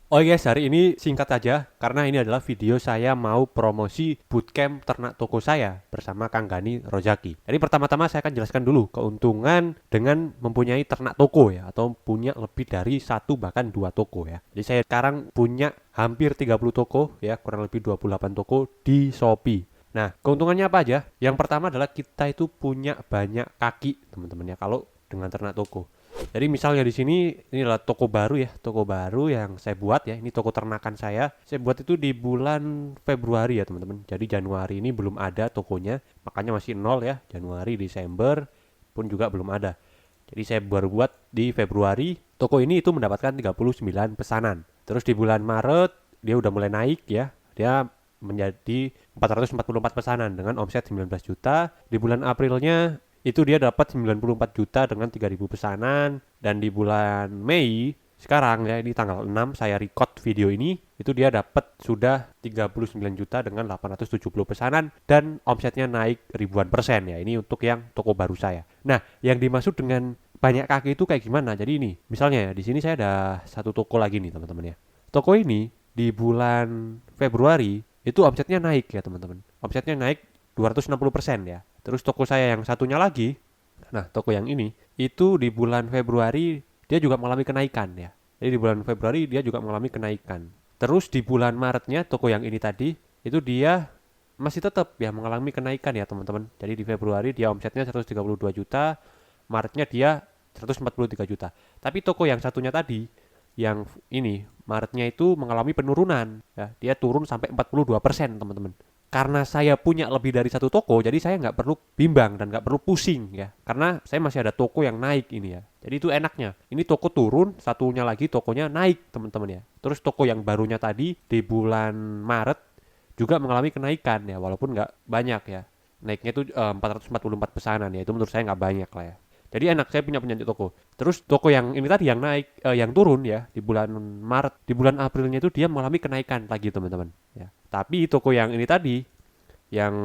Oh yes, hari ini singkat aja karena ini adalah video saya mau promosi bootcamp ternak toko saya bersama Kang Gani Rojaki. Jadi pertama-tama saya akan jelaskan dulu keuntungan dengan mempunyai ternak toko ya, atau punya lebih dari satu bahkan dua toko ya. Jadi saya sekarang punya hampir 30 toko ya, kurang lebih 28 toko di Shopee. Nah, keuntungannya apa aja? Yang pertama adalah kita itu punya banyak kaki, teman-teman ya, kalau dengan ternak toko. Jadi misalnya di sini ini adalah toko baru ya, toko baru yang saya buat ya. Ini toko ternakan saya. Saya buat itu di bulan Februari ya teman-teman. Jadi Januari ini belum ada tokonya, makanya masih nol ya. Januari, Desember pun juga belum ada. Jadi saya baru buat di Februari. Toko ini itu mendapatkan 39 pesanan. Terus di bulan Maret dia udah mulai naik ya. Dia menjadi 444 pesanan dengan omset 19 juta. Di bulan Aprilnya itu dia dapat 94 juta dengan 3.000 pesanan, dan di bulan Mei sekarang ya, ini tanggal 6 saya record video ini, itu dia dapat sudah 39 juta dengan 870 pesanan dan omsetnya naik ribuan persen ya. Ini untuk yang toko baru saya. Nah, yang dimaksud dengan banyak kaki itu kayak gimana? Jadi ini, misalnya ya, di sini saya ada satu toko lagi nih teman-teman ya. Toko ini di bulan Februari itu omsetnya naik ya teman-teman. Omsetnya naik 260% ya. Terus toko saya yang satunya lagi, nah toko yang ini, itu di bulan Februari dia juga mengalami kenaikan ya. Jadi di bulan Februari dia juga mengalami kenaikan. Terus di bulan Maretnya toko yang ini tadi, itu dia masih tetap ya mengalami kenaikan ya teman-teman. Jadi di Februari dia omsetnya 132 juta, Maretnya dia 143 juta. Tapi toko yang satunya tadi, yang ini, Maretnya itu mengalami penurunan ya. Dia turun sampai 42% teman-teman. Karena saya punya lebih dari satu toko, jadi saya nggak perlu bimbang dan nggak perlu pusing ya. Karena saya masih ada toko yang naik ini ya. Jadi itu enaknya. Ini toko turun, satunya lagi tokonya naik teman-teman ya. Terus toko yang barunya tadi di bulan Maret juga mengalami kenaikan ya, walaupun nggak banyak ya. Naiknya itu 444 pesanan ya. Itu menurut saya nggak banyak lah ya. Jadi enak, saya punya toko. Terus toko yang ini tadi yang naik, yang turun ya di bulan Maret, di bulan Aprilnya itu dia mengalami kenaikan lagi teman-teman. Ya. Tapi toko yang ini tadi, yang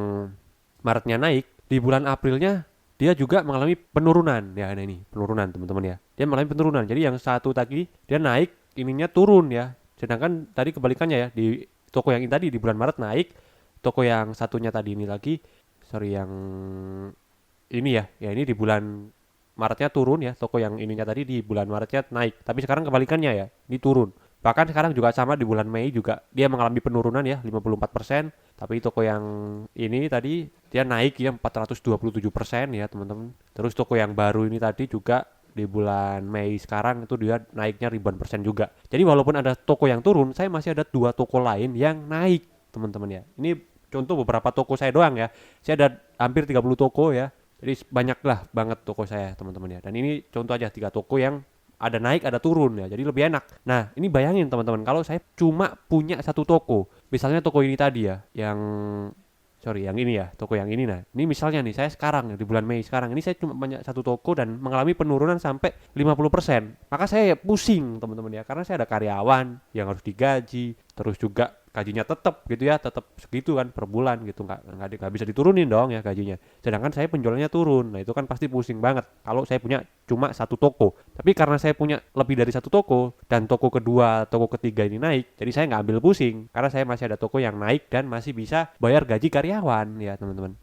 Maretnya naik, di bulan Aprilnya dia juga mengalami penurunan ya. Nah ini penurunan teman-teman ya. Dia mengalami penurunan. Jadi yang satu tadi dia naik, ininya turun ya. Sedangkan tadi kebalikannya ya, di toko yang ini tadi di bulan Maret naik, toko yang satunya tadi ini lagi, sorry yang ini ya ini di bulan Maretnya turun ya, toko yang ininya tadi di bulan Maretnya naik. Tapi sekarang kebalikannya ya, ini turun. Bahkan sekarang juga sama di bulan Mei juga dia mengalami penurunan ya 54%, tapi toko yang ini tadi dia naik ya 427% ya teman-teman. Terus toko yang baru ini tadi juga di bulan Mei sekarang itu dia naiknya ribuan persen juga. Jadi walaupun ada toko yang turun, saya masih ada dua toko lain yang naik teman-teman ya. Ini contoh beberapa toko saya doang ya. Saya ada hampir 30 toko ya. Jadi banyak lah banget toko saya teman-teman ya. Dan ini contoh aja tiga toko yang ada naik ada turun ya. Jadi lebih enak. Nah ini bayangin teman-teman kalau saya cuma punya satu toko. Misalnya toko ini tadi ya. Yang ini ya, toko yang ini. Nah ini misalnya nih saya sekarang di bulan Mei sekarang ini saya cuma punya satu toko dan mengalami penurunan sampai 50%. Maka saya pusing teman-teman ya. Karena saya ada karyawan yang harus digaji. Terus juga gajinya tetap gitu ya, tetap segitu kan per bulan gitu, nggak bisa diturunin dong ya gajinya. Sedangkan saya penjualannya turun, nah itu kan pasti pusing banget kalau saya punya cuma satu toko. Tapi karena saya punya lebih dari satu toko dan toko kedua, toko ketiga ini naik, jadi saya nggak ambil pusing karena saya masih ada toko yang naik dan masih bisa bayar gaji karyawan ya teman-teman.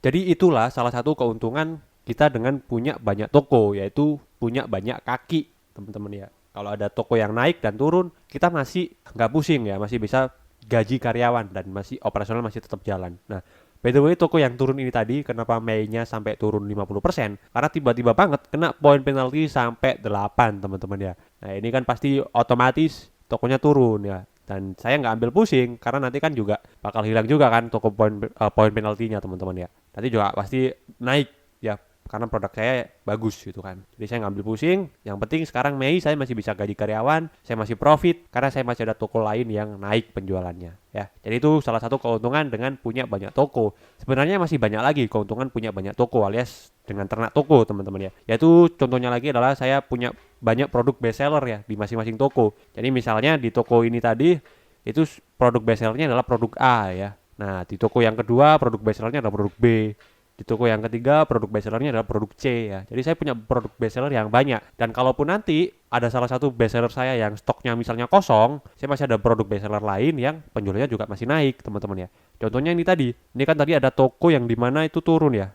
Jadi itulah salah satu keuntungan kita dengan punya banyak toko, yaitu punya banyak kaki teman-teman ya. Kalau ada toko yang naik dan turun, kita masih nggak pusing ya, masih bisa gaji karyawan dan masih operasional masih tetap jalan. Nah, by the way toko yang turun ini tadi kenapa Mei-nya sampai turun 50%? Karena tiba-tiba banget kena poin penalti sampai 8 teman-teman ya. Nah, ini kan pasti otomatis tokonya turun ya. Dan saya nggak ambil pusing karena nanti kan juga bakal hilang juga kan toko poin penaltinya teman-teman ya. Nanti juga pasti naik ya karena produk saya bagus gitu kan. Jadi saya ngambil pusing. Yang penting sekarang Mei saya masih bisa gaji karyawan, saya masih profit karena saya masih ada toko lain yang naik penjualannya ya. Jadi itu salah satu keuntungan dengan punya banyak toko. Sebenarnya masih banyak lagi keuntungan punya banyak toko alias dengan ternak toko teman-teman ya. Yaitu contohnya lagi adalah saya punya banyak produk best seller ya di masing-masing toko. Jadi misalnya di toko ini tadi itu produk best sellernya adalah produk A ya. Nah, di toko yang kedua produk best sellernya adalah produk B. Di toko yang ketiga produk bestsellernya adalah produk C ya. Jadi saya punya produk bestseller yang banyak. Dan kalaupun nanti ada salah satu bestseller saya yang stoknya misalnya kosong, saya masih ada produk bestseller lain yang penjualannya juga masih naik, teman-teman ya. Contohnya ini kan tadi ada toko yang dimana itu turun ya,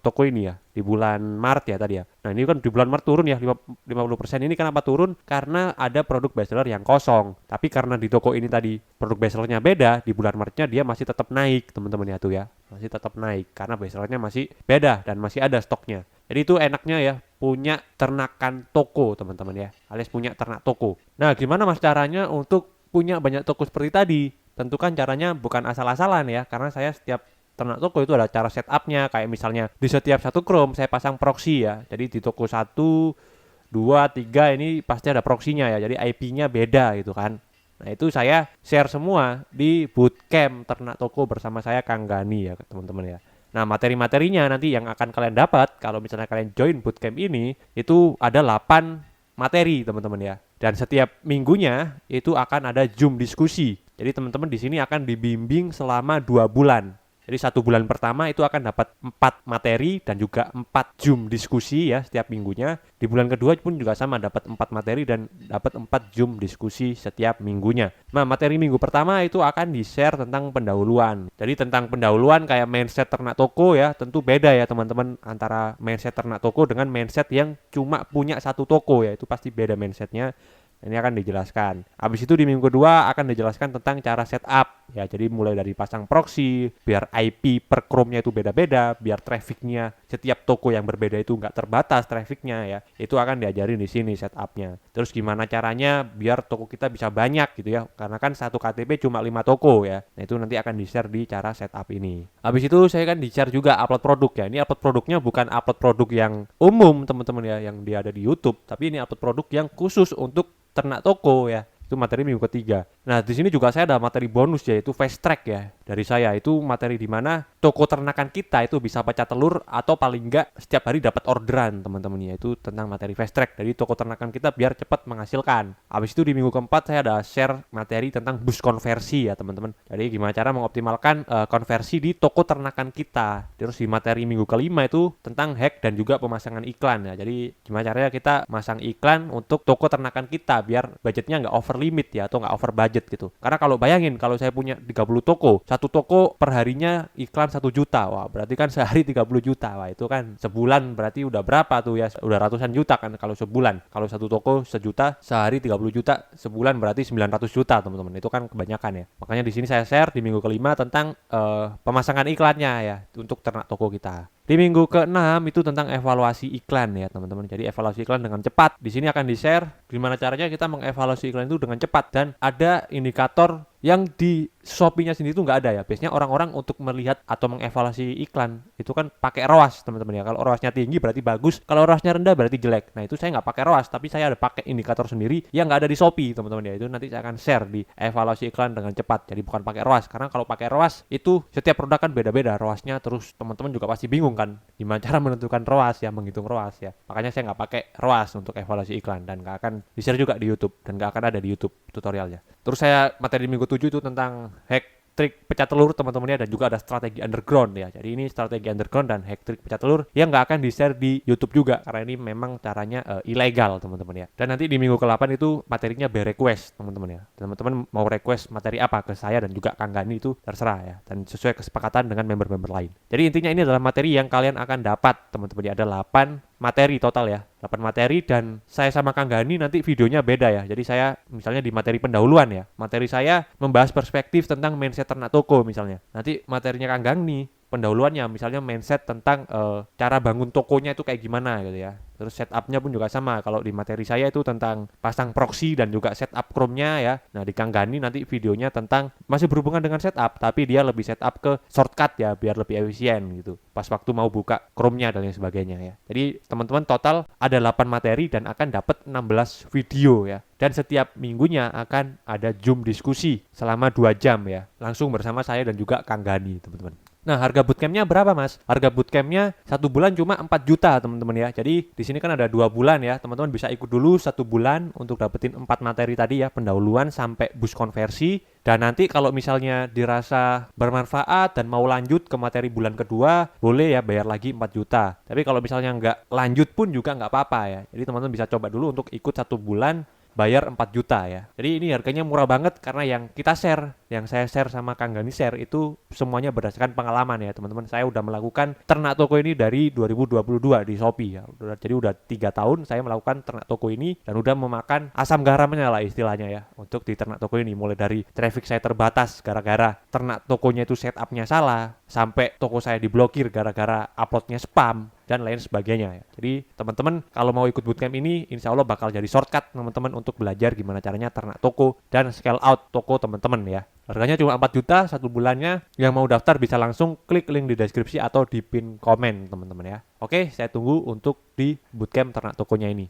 toko ini ya, di bulan Maret ya tadi ya. Nah ini kan di bulan Maret turun ya 50%. Ini kenapa turun? Karena ada produk bestseller yang kosong. Tapi karena di toko ini tadi produk bestsellernya beda, di bulan Maretnya dia masih tetap naik, teman-teman ya tuh ya. Masih tetap naik karena bestsellernya masih beda dan masih ada stoknya. Jadi itu enaknya ya punya ternakan toko, teman-teman ya, alias punya ternak toko. Nah gimana mas caranya untuk punya banyak toko seperti tadi? Tentu kan caranya bukan asal-asalan ya, karena saya setiap ternak toko itu ada cara setupnya. Kayak misalnya di setiap satu Chrome saya pasang proxy ya. Jadi di toko 1, 2, 3 ini pasti ada proxy-nya ya. Jadi IP-nya beda gitu kan. Nah itu saya share semua di bootcamp ternak toko bersama saya Kang Gani ya teman-teman ya. Nah materi-materinya nanti yang akan kalian dapat kalau misalnya kalian join bootcamp ini itu ada 8 materi teman-teman ya. Dan setiap minggunya itu akan ada Zoom diskusi. Jadi teman-teman di sini akan dibimbing selama 2 bulan. Jadi 1 bulan pertama itu akan dapat 4 materi dan juga 4 Zoom diskusi ya setiap minggunya. Di bulan kedua pun juga sama, dapat 4 materi dan dapat 4 Zoom diskusi setiap minggunya. Nah materi minggu pertama itu akan di-share tentang pendahuluan. Jadi tentang pendahuluan kayak mindset ternak toko ya, tentu beda ya teman-teman antara mindset ternak toko dengan mindset yang cuma punya 1 toko ya, itu pasti beda mindsetnya. Ini akan dijelaskan. Habis itu di minggu kedua akan dijelaskan tentang cara setup ya. Jadi mulai dari pasang proxy, biar IP per Chrome-nya itu beda-beda, biar trafficnya setiap toko yang berbeda itu nggak terbatas trafficnya ya. Itu akan diajarin di sini setupnya. Terus gimana caranya biar toko kita bisa banyak gitu ya. Karena kan satu KTP cuma 5 toko ya. Nah itu nanti akan di-share di cara setup ini. Habis itu saya kan di-share juga upload produk ya. Ini upload produknya bukan upload produk yang umum teman-teman ya, yang dia ada di YouTube, tapi ini upload produk yang khusus untuk ternak toko ya. Itu materi minggu ketiga. Nah, di sini juga saya ada materi bonus yaitu fast track ya. Dari saya itu materi di mana toko ternakan kita itu bisa pecah telur atau paling enggak setiap hari dapat orderan, teman-teman ya. Itu tentang materi fast track. Jadi toko ternakan kita biar cepat menghasilkan. Habis itu di minggu keempat saya ada share materi tentang bus konversi ya, teman-teman. Jadi gimana cara mengoptimalkan konversi di toko ternakan kita. Terus di materi minggu kelima itu tentang hack dan juga pemasangan iklan ya. Jadi gimana caranya kita masang iklan untuk toko ternakan kita biar budgetnya nggak over limit ya, atau nggak over budget gitu. Karena kalau bayangin kalau saya punya 30 toko, satu toko perharinya iklan 1 juta, wah berarti kan sehari 30 juta, wah itu kan sebulan berarti udah berapa tuh ya, udah ratusan juta kan kalau sebulan. Kalau satu toko 1 juta, sehari 30 juta, sebulan berarti 900 juta teman-teman, itu kan kebanyakan ya. Makanya di sini saya share di minggu kelima tentang pemasangan iklannya ya untuk ternak toko kita. Di minggu ke-6 itu tentang evaluasi iklan ya teman-teman. Jadi evaluasi iklan dengan cepat. Di sini akan di-share gimana caranya kita mengevaluasi iklan itu dengan cepat, dan ada indikator yang di Shopee-nya sendiri itu nggak ada ya. Biasanya orang-orang untuk melihat atau mengevaluasi iklan itu kan pakai ROAS teman-teman ya. Kalau ROAS-nya tinggi berarti bagus, kalau ROAS-nya rendah berarti jelek. Nah itu saya nggak pakai ROAS, tapi saya ada pakai indikator sendiri yang nggak ada di Shopee teman-teman ya. Itu nanti saya akan share di evaluasi iklan dengan cepat. Jadi bukan pakai ROAS, karena kalau pakai ROAS itu setiap produk kan beda-beda ROAS-nya. Terus teman-teman juga pasti bingung kan gimana cara menentukan ROAS ya, menghitung ROAS ya. Makanya saya nggak pakai ROAS untuk evaluasi iklan, dan nggak akan di-share juga di YouTube, dan nggak akan ada di YouTube tutorialnya. Terus saya materi minggu 7 itu tentang hack trik pecah telur teman-teman ya, dan juga ada strategi underground ya. Jadi ini strategi underground dan hack trik pecah telur yang nggak akan di-share di YouTube juga, karena ini memang caranya ilegal teman-teman ya. Dan nanti di minggu ke-8 itu materinya by request teman-teman ya. Teman-teman mau request materi apa ke saya dan juga Kang Gani itu terserah ya, dan sesuai kesepakatan dengan member-member lain. Jadi intinya ini adalah materi yang kalian akan dapat teman-teman ya. Ada 8 materi total ya, 8 materi, dan saya sama Kang Gani nanti videonya beda ya. Jadi saya misalnya di materi pendahuluan ya, materi saya membahas perspektif tentang mindset ternak toko misalnya. Nanti materinya Kang Gani pendahuluannya misalnya mindset tentang cara bangun tokonya itu kayak gimana gitu ya. Terus setupnya pun juga sama. Kalau di materi saya itu tentang pasang proxy dan juga setup Chrome-nya ya. Nah di Kang Gani nanti videonya tentang masih berhubungan dengan setup, tapi dia lebih setup ke shortcut ya, biar lebih efisien gitu pas waktu mau buka Chrome-nya dan lain sebagainya ya. Jadi teman-teman total ada 8 materi dan akan dapat 16 video ya. Dan setiap minggunya akan ada Zoom diskusi selama 2 jam ya, langsung bersama saya dan juga Kang Gani teman-teman. Nah, harga bootcampnya berapa, Mas? Harga bootcampnya 1 bulan cuma 4 juta, teman-teman ya. Jadi, di sini kan ada 2 bulan ya. Teman-teman bisa ikut dulu 1 bulan untuk dapetin 4 materi tadi ya, pendahuluan sampai bus konversi. Dan nanti kalau misalnya dirasa bermanfaat dan mau lanjut ke materi bulan kedua, boleh ya bayar lagi 4 juta. Tapi kalau misalnya nggak lanjut pun juga nggak apa-apa ya. Jadi teman-teman bisa coba dulu untuk ikut 1 bulan bayar 4 juta ya. Jadi ini harganya murah banget karena yang kita share, yang saya share sama Kang Gani share itu semuanya berdasarkan pengalaman ya teman-teman. Saya udah melakukan ternak toko ini dari 2022 di Shopee ya. Jadi udah 3 tahun saya melakukan ternak toko ini dan udah memakan asam garamnya lah istilahnya ya untuk di ternak toko ini. Mulai dari traffic saya terbatas gara-gara ternak tokonya itu setupnya salah, sampai toko saya diblokir gara-gara uploadnya spam dan lain sebagainya ya. Jadi teman-teman kalau mau ikut bootcamp ini insya Allah bakal jadi shortcut teman-teman untuk belajar gimana caranya ternak toko dan scale out toko teman-teman ya. Harganya cuma 4 juta 1 bulannya. Yang mau daftar bisa langsung klik link di deskripsi atau di pin komen teman-teman ya. Oke, saya tunggu untuk di bootcamp ternak tokonya ini.